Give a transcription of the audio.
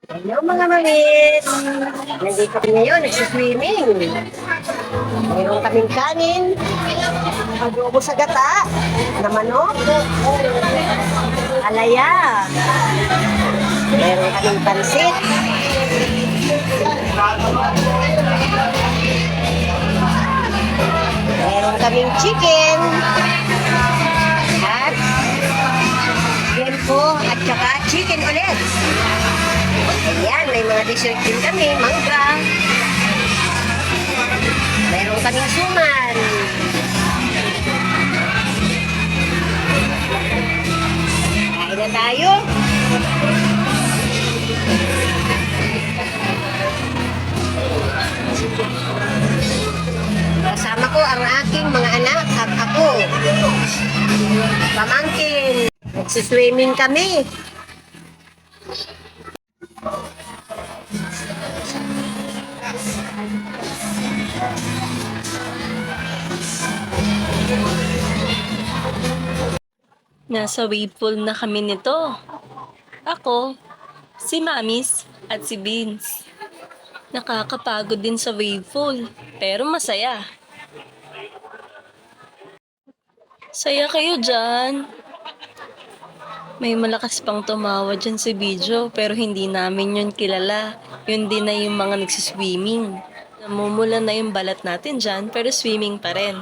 Hello mga mamit! Nandito kami ngayon, nagsiswimming. Mayroon kaming kanin, adobo sa gata, na manok, alaya, mayroon kaming pansit, mayroon kaming chicken, at gempo, at saka chicken ulit. Ayan, may mga dessert din kami, mangga. Meron kaming suman. Kain na tayo. Kasama ko ang aking mga anak at ako. Pamangkin. Nagsiswimming kami. Nasa wave pool na kami nito. Ako, si Mamis at si Beans. Nakakapagod din sa wave pool, pero masaya. Saya kayo dyan. May malakas pang tumawa dyan si video, pero hindi namin yun kilala. Yun din na yung mga nagsiswimming. Namumula na yung balat natin dyan, pero swimming pa rin.